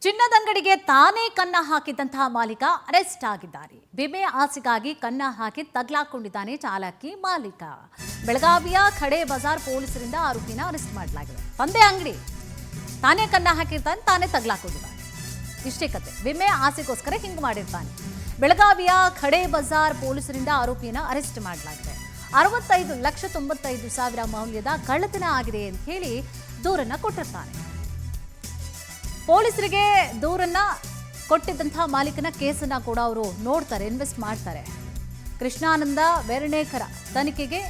ಚಿನ್ನದಂಗಡಿಗೆ ತಾನೇ ಕನ್ನ ಹಾಕಿದಂತಹ ಮಾಲೀಕ ಅರೆಸ್ಟ್ ಆಗಿದ್ದಾರೆ. ವಿಮೆ ಆಸೆಗಾಗಿ ಕನ್ನ ಹಾಕಿ ತಗ್ಲಾಕೊಂಡಿದ್ದಾನೆ ಚಾಲಕಿ ಮಾಲೀಕ. ಬೆಳಗಾವಿಯ ಖಡೆ ಬಜಾರ್ ಪೊಲೀಸರಿಂದ ಆರೋಪಿನ ಅರೆಸ್ಟ್ ಮಾಡಲಾಗಿದೆ. ತಂದೆ ಅಂಗಡಿ ತಾನೇ ಕನ್ನ ಹಾಕಿರ್ತಾನೆ, ತಾನೇ ತಗ್ಲಾಕೊಂಡಿದ್ದಾನೆ. ಇಷ್ಟೇ ಕತೆ. ವಿಮೆ ಆಸೆಗೋಸ್ಕರ ಹಿಂಗೆ ಮಾಡಿರ್ತಾನೆ. ಬೆಳಗಾವಿಯ ಖಡೆ ಬಜಾರ್ ಪೊಲೀಸರಿಂದ ಆರೋಪಿಯನ್ನು ಅರೆಸ್ಟ್ ಮಾಡಲಾಗಿದೆ. 65,95,000 ಮೌಲ್ಯದ ಕಳ್ಳತನ ಆಗಿದೆ ಅಂತ ಹೇಳಿ ದೂರನ್ನ ಕೊಟ್ಟಿರ್ತಾನೆ. ಪೊಲೀಸರಿಗೆ ದೂರನ್ನ ಕೊಟ್ಟಿದ್ದಂತಹ ಮಾಲೀಕನ ಕೇಸನ್ನ ಕೂಡ ಅವರು ನೋಡ್ತಾರೆ, ಇನ್ವೆಸ್ಟ್ ಮಾಡ್ತಾರೆ. ಕೃಷ್ಣಾನಂದ ವೇರಣೇಕರ ತನಿಖೆಗೆ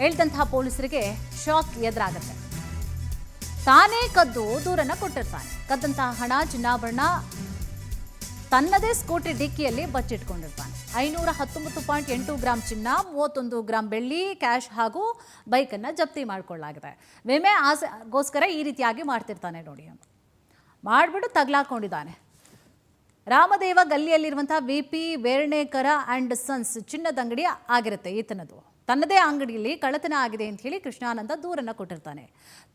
ಹೇಳ್ದಂತಹ ಪೊಲೀಸರಿಗೆ ಶಾಕ್ ಎದುರಾಗುತ್ತೆ. ತಾನೇ ಕದ್ದು ದೂರನ್ನ ಕೊಟ್ಟಿರ್ತಾನೆ. ಕದ್ದಂತಹ ಹಣ, ಚಿನ್ನಾಭರಣ ತನ್ನದೇ ಸ್ಕೂಟಿ ಡಿಕ್ಕಿಯಲ್ಲಿ ಬಚ್ಚಿಟ್ಕೊಂಡಿರ್ತಾನೆ. 519.8 ಗ್ರಾಂ ಚಿನ್ನ, 31 ಗ್ರಾಂ ಬೆಳ್ಳಿ, ಕ್ಯಾಶ್ ಹಾಗೂ ಬೈಕನ್ನು ಜಪ್ತಿ ಮಾಡಿಕೊಳ್ಳಲಾಗಿದೆ. ವಿಮೆ ಆಸೆಗೋಸ್ಕರ ಈ ರೀತಿಯಾಗಿ ಮಾಡ್ತಿರ್ತಾನೆ ನೋಡಿ. ಮಾಡಿಬಿಟ್ಟು ತಗ್ಲಾಕೊಂಡಿದ್ದಾನೆ. ರಾಮದೇವ ಗಲ್ಲಿಯಲ್ಲಿರುವಂತಹ VP ವೇರಣೇಕರ ಆ್ಯಂಡ್ ಸನ್ಸ್ ಚಿನ್ನದ ಅಂಗಡಿ ಆಗಿರುತ್ತೆ ಈತನದು. ತನ್ನದೇ ಅಂಗಡಿಯಲ್ಲಿ ಕಳ್ಳತನ ಆಗಿದೆ ಅಂತ ಹೇಳಿ ಕೃಷ್ಣಾನಂದ ದೂರನ್ನು ಕೊಟ್ಟಿರ್ತಾನೆ.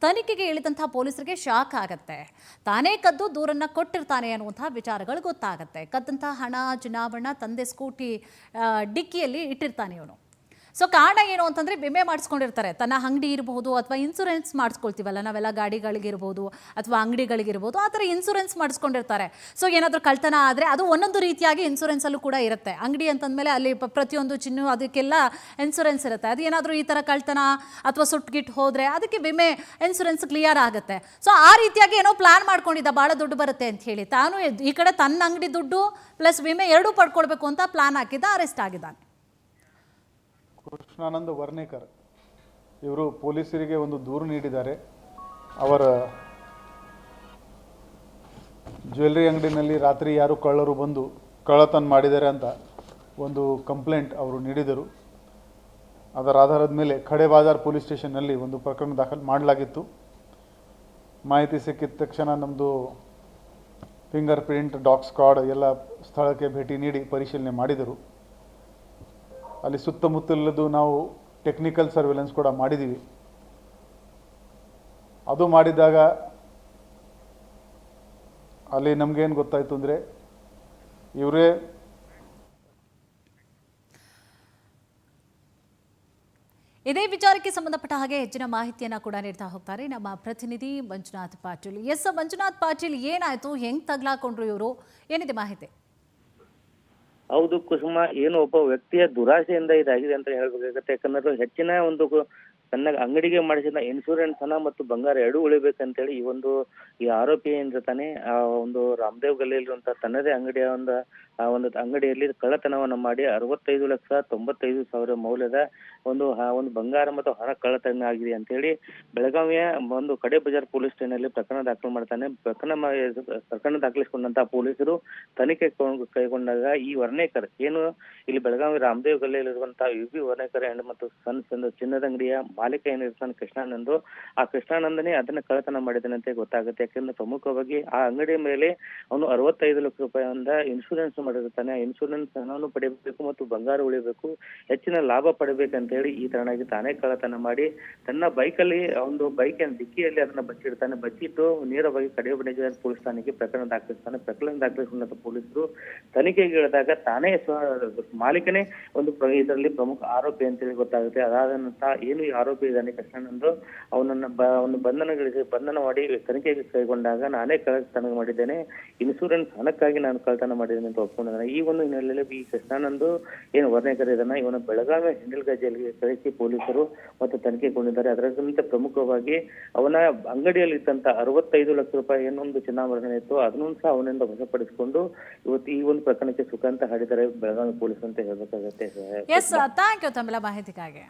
ತನಿಖೆಗೆ ಇಳಿದಂತಹ ಪೊಲೀಸರಿಗೆ ಶಾಕ್ ಆಗುತ್ತೆ. ತಾನೇ ಕದ್ದು ದೂರನ್ನು ಕೊಟ್ಟಿರ್ತಾನೆ ಅನ್ನುವಂತಹ ವಿಚಾರಗಳು ಗೊತ್ತಾಗುತ್ತೆ. ಕದ್ದಂತಹ ಹಣ, ಚಿನ್ನಾಭರಣ ತಂದೆ ಸ್ಕೂಟಿ ಡಿಕ್ಕಿಯಲ್ಲಿ ಇಟ್ಟಿರ್ತಾನೆ ಇವನು. ಸೊ ಕಾರಣ ಏನು ಅಂತಂದರೆ, ವಿಮೆ ಮಾಡಿಸ್ಕೊಂಡಿರ್ತಾರೆ. ತನ್ನ ಅಂಗಡಿ ಇರಬಹುದು ಅಥವಾ ಇನ್ಸೂರೆನ್ಸ್ ಮಾಡಿಸ್ಕೊಳ್ತೀವಲ್ಲ ನಾವೆಲ್ಲ, ಗಾಡಿಗಳಿಗಿರ್ಬೋದು ಅಥವಾ ಅಂಗಡಿಗಳಿಗಿರ್ಬೋದು, ಆ ಥರ ಇನ್ಸೂರೆನ್ಸ್ ಮಾಡಿಸ್ಕೊಂಡಿರ್ತಾರೆ. ಸೊ ಏನಾದರೂ ಕಳ್ತನ ಆದರೆ ಅದು ಒಂದೊಂದು ರೀತಿಯಾಗಿ ಇನ್ಸೂರೆನ್ಸಲ್ಲೂ ಕೂಡ ಇರುತ್ತೆ. ಅಂಗಡಿ ಅಂತಂದಮೇಲೆ ಅಲ್ಲಿ ಪ್ರತಿಯೊಂದು ಚಿನ್ನ ಅದಕ್ಕೆಲ್ಲ ಇನ್ಸೂರೆನ್ಸ್ ಇರುತ್ತೆ. ಅದು ಏನಾದರೂ ಈ ಥರ ಕಳ್ತನ ಅಥವಾ ಸುಟ್ಗಿಟ್ಟು ಹೋದರೆ ಅದಕ್ಕೆ ವಿಮೆ ಇನ್ಸೂರೆನ್ಸ್ ಕ್ಲಿಯರ್ ಆಗುತ್ತೆ. ಸೊ ಆ ರೀತಿಯಾಗಿ ಏನೋ ಪ್ಲ್ಯಾನ್ ಮಾಡ್ಕೊಂಡಿದ್ದ, ಭಾಳ ದುಡ್ಡು ಬರುತ್ತೆ ಅಂತ ಹೇಳಿ. ತಾನು ಈ ಕಡೆ ತನ್ನ ಅಂಗಡಿ ದುಡ್ಡು ಪ್ಲಸ್ ವಿಮೆ ಎರಡೂ ಪಡ್ಕೊಳ್ಬೇಕು ಅಂತ ಪ್ಲ್ಯಾನ್ ಹಾಕಿದ್ದ, ಅರೆಸ್ಟ್ ಆಗಿದ್ದಾನೆ. ಕೃಷ್ಣಾನಂದ ವರ್ಣೇಕರ್ ಇವರು ಪೊಲೀಸರಿಗೆ ಒಂದು ದೂರು ನೀಡಿದ್ದಾರೆ. ಅವರ ಜ್ಯುವೆಲ್ಲರಿ ಅಂಗಡಿನಲ್ಲಿ ರಾತ್ರಿ ಯಾರು ಕಳ್ಳರು ಬಂದು ಕಳ್ಳತನ ಮಾಡಿದ್ದಾರೆ ಅಂತ ಒಂದು ಕಂಪ್ಲೇಂಟ್ ಅವರು ನೀಡಿದರು. ಅದರ ಆಧಾರದ ಮೇಲೆ ಖಡೆ ಬಾಜಾರ್ ಪೊಲೀಸ್ ಸ್ಟೇಷನ್ನಲ್ಲಿ ಒಂದು ಪ್ರಕರಣ ದಾಖಲು ಮಾಡಲಾಗಿತ್ತು. ಮಾಹಿತಿ ಸಿಕ್ಕಿದ ತಕ್ಷಣ ನಮ್ಮದು ಫಿಂಗರ್ ಪ್ರಿಂಟ್, ಡಾಗ್ ಸ್ಕ್ವಾಡ್ ಎಲ್ಲ ಸ್ಥಳಕ್ಕೆ ಭೇಟಿ ನೀಡಿ ಪರಿಶೀಲನೆ ಮಾಡಿದರು. ಅಲ್ಲಿ ಸುತ್ತಮುತ್ತಲದು ನಾವು ಟೆಕ್ನಿಕಲ್ ಸರ್ವೆಲೆನ್ಸ್ ಕೂಡ ಮಾಡಿದ್ದೀವಿ. ಅದು ಮಾಡಿದಾಗ ಅಲ್ಲಿ ನಮಗೇನು ಗೊತ್ತಾಯಿತು ಅಂದರೆ, ಇವರೇ ಇದೇ ವಿಚಾರಕ್ಕೆ ಸಂಬಂಧಪಟ್ಟ ಹಾಗೆ ಹೆಚ್ಚಿನ ಮಾಹಿತಿಯನ್ನು ಕೂಡ ನೀಡ್ತಾ ಹೋಗ್ತಾರೆ ನಮ್ಮ ಪ್ರತಿನಿಧಿ ಮಂಜುನಾಥ್ ಪಾಟೀಲ್. ಎಸ್ ಮಂಜುನಾಥ್ ಪಾಟೀಲ್, ಏನಾಯಿತು, ಹೆಂಗೆ ತಗ್ಲಾಕೊಂಡ್ರು ಇವರು, ಏನಿದೆ ಮಾಹಿತಿ? ಹೌದು ಕುಸುಮ, ಏನು ಒಬ್ಬ ವ್ಯಕ್ತಿಯ ದುರಾಸೆಯಿಂದ ಇದಾಗಿದೆ ಅಂತ ಹೇಳ್ಬೇಕಾಗತ್ತೆ. ಯಾಕಂದ್ರೆ ಹೆಚ್ಚಿನ ಒಂದು ತನ್ನ ಅಂಗಡಿಗೆ ಮಾಡಿಸಿದ ಇನ್ಶೂರೆನ್ಸ್ ಹಣ ಮತ್ತು ಬಂಗಾರ ಎರಡೂ ಉಳಿಬೇಕಂತೇಳಿ ಈ ಆರೋಪಿ ಏನಿರ್ತಾನೆ, ಆ ಒಂದು ರಾಮದೇವ್ ಗಲ್ಲಿಯಲ್ಲಿರುವಂತಹ ತನ್ನದೇ ಅಂಗಡಿಯ ಒಂದು ಅಂಗಡಿಯಲ್ಲಿ ಕಳ್ಳತನವನ್ನು ಮಾಡಿ 65,95,000 ಮೌಲ್ಯದ ಒಂದು ಬಂಗಾರ ಮತ್ತು ಹಣ ಕಳ್ಳತನ ಆಗಿದೆ ಅಂತೇಳಿ ಬೆಳಗಾವಿಯ ಒಂದು ಖಡೆ ಬಜಾರ್ ಪೊಲೀಸ್ ಠಾಣೆಯಲ್ಲಿ ಪ್ರಕರಣ ದಾಖಲು ಮಾಡ್ತಾನೆ. ಪ್ರಕರಣ ದಾಖಲಿಸಿಕೊಂಡಂತಹ ಪೊಲೀಸರು ತನಿಖೆ ಕೈಗೊಂಡಾಗ ಈ ವರ್ಣೇಕರ್ ಏನು ಇಲ್ಲಿ ಬೆಳಗಾವಿ ರಾಮದೇವ್ ಗಲ್ಲಿಯಲ್ಲಿರುವಂತಹ UP ವರ್ಣೇಕರ್ ಅಂಡ್ ಮತ್ತು ಸನ್ಸ್ ಎಂದು ಚಿನ್ನದ ಅಂಗಡಿಯ ಮಾಲೀಕ ಏನಿರ್ತಾನೆ ಕೃಷ್ಣಾನಂದು, ಆ ಕೃಷ್ಣಾನಂದನೇ ಅದನ್ನ ಕಳ್ಳತನ ಮಾಡಿದನಂತೆ ಗೊತ್ತಾಗುತ್ತೆ. ಯಾಕಂದ್ರೆ ಪ್ರಮುಖವಾಗಿ ಆ ಅಂಗಡಿಯ ಮೇಲೆ ಅವನು 65 ಲಕ್ಷ ರೂಪಾಯಿಯಿಂದ ಇನ್ಶೂರೆನ್ಸ್ ಮಾಡಿರ್ತಾನೆ. ಇನ್ಶೂರೆನ್ಸ್ ಹಣವನ್ನು ಪಡೆಯಬೇಕು ಮತ್ತು ಬಂಗಾರ ಉಳಿಬೇಕು, ಹೆಚ್ಚಿನ ಲಾಭ ಪಡಿಬೇಕಂತ ಹೇಳಿ ಈ ತರನಾಗಿ ತಾನೇ ಕಳ್ಳತನ ಮಾಡಿ ತನ್ನ ಬೈಕಲ್ಲಿ ಒಂದು ಬೈಕಿನ ಡಿಕ್ಕಿಯಲ್ಲಿ ಅದನ್ನ ಬಚ್ಚಿಡ್ತಾನೆ. ಬಚ್ಚಿಟ್ಟು ನೇರವಾಗಿ ಖಡೆ ಬಜಾರ್ ಪೊಲೀಸ್ ಠಾಣೆಗೆ ಪ್ರಕರಣ ದಾಖಲಿಸ್ತಾನೆ. ಪ್ರಕರಣ ದಾಖಲಿಸಿಕೊಂಡಂತ ಪೊಲೀಸರು ತನಿಖೆಗೆ ಇಳಿದಾಗ ತಾನೇ ಮಾಲೀಕನೇ ಇದರಲ್ಲಿ ಪ್ರಮುಖ ಆರೋಪಿ ಅಂತೇಳಿ ಗೊತ್ತಾಗುತ್ತೆ. ಅದಾದ ನಂತರ ಏನು ಈ ಆರೋಪಿ ಇದ್ದಾನೆ ಕೃಷ್ಣಾನಂದು, ಅವನನ್ನ ಬಂಧನ ಮಾಡಿ ತನಿಖೆಗೆ ಕೈಗೊಂಡಾಗ ನಾನೇ ಕಳ್ಳತನ ಮಾಡಿದ್ದೇನೆ, ಇನ್ಶೂರೆನ್ಸ್ ಹಣಕ್ಕಾಗಿ ನಾನು ಕಳ್ಳತನ ಮಾಡಿದ್ದೇನೆ ಅಂತ ಒಪ್ಕೊಂಡಿದ್ದಾನೆ. ಈ ಒಂದು ಹಿನ್ನೆಲೆಯಲ್ಲಿ ಈ ಕೃಷ್ಣಾನಂದು ಏನು ವರ್ಣೇಕರ್ ಇದನ್ನ ಇವನ ಬೆಳಗಾವಿ ಹಿಂಡಲ್ಗಾ ಜೈಲಿಗೆ ಕಳಿಸಿ ಪೊಲೀಸರು ಮತ್ತು ತನಿಖೆಗೊಂಡಿದ್ದಾರೆ. ಅದಕ್ಕಿಂತ ಪ್ರಮುಖವಾಗಿ ಅವನ ಅಂಗಡಿಯಲ್ಲಿ ಇದ್ದಂತ 65 ಲಕ್ಷ ರೂಪಾಯಿ ಏನೊಂದು ಚಿನ್ನಾಭರಣ ಇತ್ತು, ಅದನ್ನೂ ಸಹ ಅವನಿಂದ ವಶಪಡಿಸಿಕೊಂಡು ಇವತ್ತು ಈ ಒಂದು ಪ್ರಕರಣಕ್ಕೆ ಸುಖಾಂತ ಹಾಡಿದ್ದಾರೆ ಬೆಳಗಾವಿ ಪೊಲೀಸ್ ಅಂತ ಹೇಳ್ಬೇಕಾಗತ್ತೆ. ಎಸ್, ಥ್ಯಾಂಕ್ ಯು ತಮ್ಮೆಲ್ಲ ಮಾಹಿತಿಗಾಗಿ.